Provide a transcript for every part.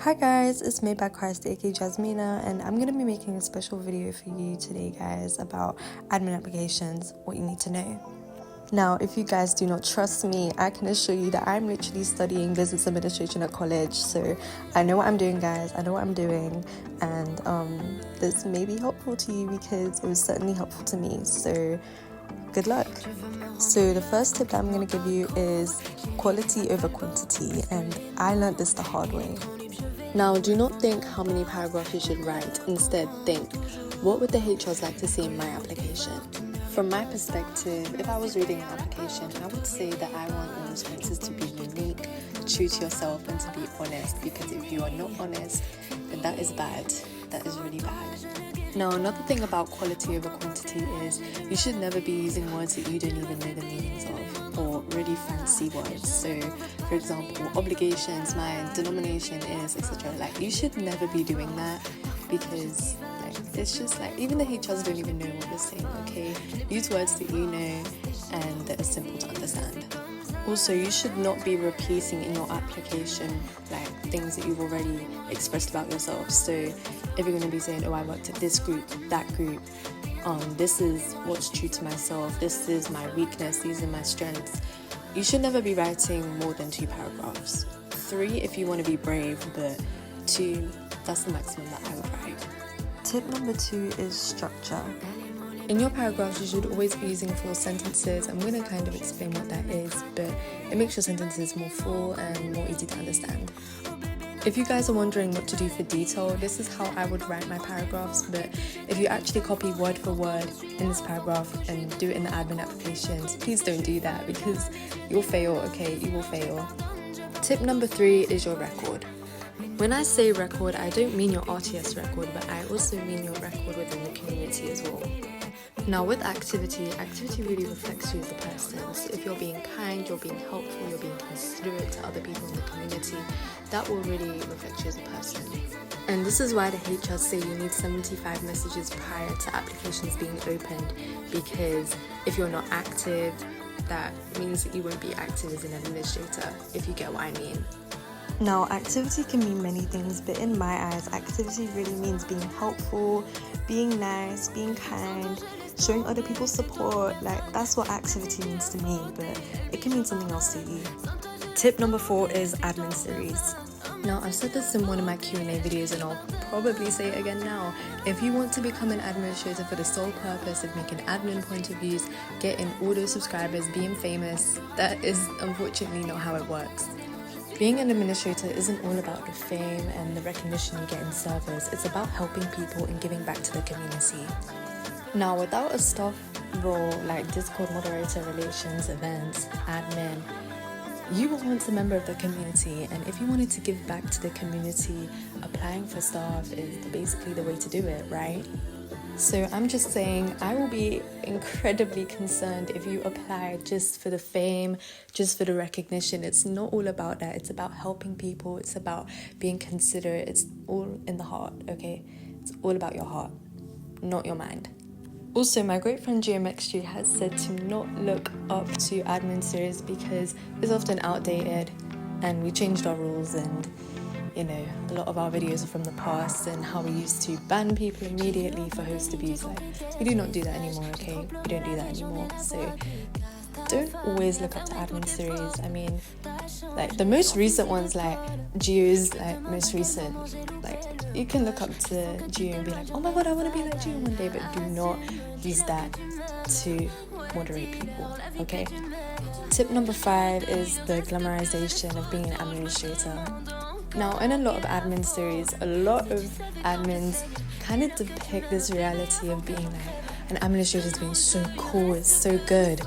Hi guys, it's made by Christ, aka Jasmina, and I'm going to be making a special video for you today guys about admin applications, what you need to know. Now, if you guys do not trust me, I can assure you that I'm literally studying business administration at college, so I know what I'm doing guys, I know what I'm doing, and this may be helpful to you because it was certainly helpful to me, so good luck. So the first tip that I'm going to give you is quality over quantity, and I learned this the hard way. Now, do not think how many paragraphs you should write. Instead, think, what would the HRs like to see in my application? From my perspective, if I was reading an application, I would say that I want your responses to be unique, true to yourself, and to be honest. Because if you are not honest, then that is bad. That is really bad. Now, another thing about quality over quantity is you should never be using words that you don't even know the meanings of, or really fancy words. So, for example, obligations, my denomination is, etc. Like, you should never be doing that because it's just like, even the HRs don't even know what you're saying, okay? Use words that you know and that are simple to understand. Also, you should not be repeating in your application like things that you've already expressed about yourself. So if you're going to be saying, oh, I worked at this group, that group, this is what's true to myself, this is my weakness, these are my strengths, you should never be writing more than 2 paragraphs. 3 if you want to be brave, but 2, that's the maximum that I would write. Tip number 2 is structure. In your paragraphs, you should always be using full sentences. I'm going to kind of explain what that is, but it makes your sentences more full and more easy to understand. If you guys are wondering what to do for detail, this is how I would write my paragraphs, but if you actually copy word for word in this paragraph and do it in the admin applications, please don't do that because you'll fail, okay? You will fail. Tip number 3 is your record. When I say record, I don't mean your RTS record, but I also mean your record within the community as well. Now with activity really reflects you as a person. So if you're being kind, you're being helpful, you're being considerate to other people in the community, that will really reflect you as a person. And this is why the HR say you need 75 messages prior to applications being opened, because if you're not active, that means that you won't be active as an administrator, if you get what I mean. Now, activity can mean many things, but in my eyes, activity really means being helpful, being nice, being kind, showing other people support. Like, that's what activity means to me, but it can mean something else to you. Tip number 4 is admin series. Now, I've said this in one of my Q&A videos and I'll probably say it again now. If you want to become an administrator for the sole purpose of making admin point of views, getting all those subscribers, being famous, that is unfortunately not how it works. Being an administrator isn't all about the fame and the recognition you get in servers. It's about helping people and giving back to the community. Now, without a staff role like Discord moderator, relations, events, admin, you were once a member of the community, and if you wanted to give back to the community, applying for staff is basically the way to do it, right? So I'm just saying, I will be incredibly concerned if you apply just for the fame, just for the recognition. It's not all about that. It's about helping people. It's about being considerate. It's all in the heart, okay? It's all about your heart, not your mind. Also, my great friend Geometry has said to not look up to admin series because it's often outdated, and we changed our rules, and you know, a lot of our videos are from the past and how we used to ban people immediately for host abuse. Like, we do not do that anymore, okay? We don't do that anymore. So don't always look up to admin series. I mean, like the most recent ones, like Geo's like most recent, like you can look up to Geo and be like, oh my god, I want to be like Geo one day, but do not use that to moderate people, okay? Tip number 5 is the glamorization of being an administrator. Now, in a lot of admin series, a lot of admins kind of depict this reality of being like, an administrator is being so cool, it's so good.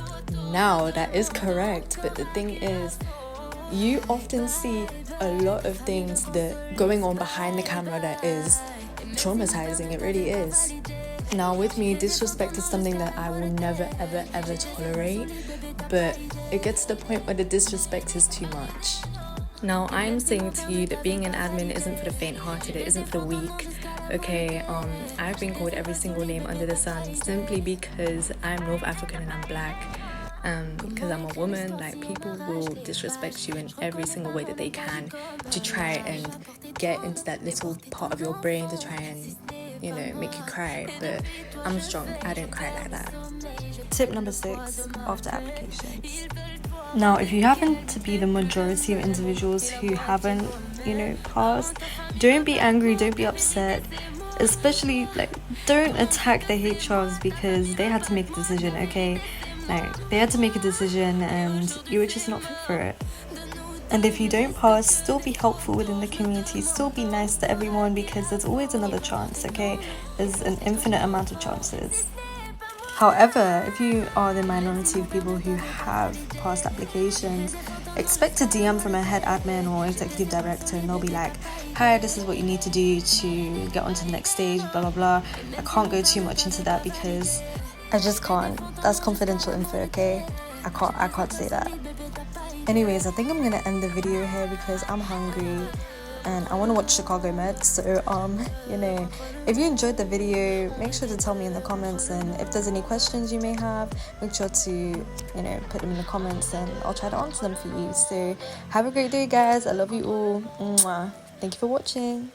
Now, that is correct, but the thing is, you often see a lot of things that going on behind the camera that is traumatizing. It really is. Now, with me, disrespect is something that I will never, ever, ever tolerate, but it gets to the point where the disrespect is too much. Now, I'm saying to you that being an admin isn't for the faint-hearted, it isn't for the weak, okay? I've been called every single name under the sun simply because I'm North African and I'm black. Because I'm a woman, like people will disrespect you in every single way that they can to try and get into that little part of your brain to try and, you know, make you cry. But I'm strong, I don't cry like that. Tip number 6, after applications. Now, if you happen to be the majority of individuals who haven't, you know, passed, don't be angry, don't be upset. Especially, like, don't attack the HRs because they had to make a decision, okay? Like, they had to make a decision and you were just not fit for it. And if you don't pass, still be helpful within the community, still be nice to everyone because there's always another chance, okay? There's an infinite amount of chances. However, if you are the minority of people who have passed applications, expect a DM from a head admin or executive director and they'll be like, hi, this is what you need to do to get on to the next stage, blah blah blah. I can't go too much into that because I just can't. That's confidential info, okay? I can't say that. Anyways, I think I'm gonna end the video here because I'm hungry and I want to watch Chicago Med. So you know, if you enjoyed the video, make sure to tell me in the comments, and if there's any questions you may have, make sure to, you know, put them in the comments and I'll try to answer them for you. So have a great day, guys. I love you all. Mwah. Thank you for watching.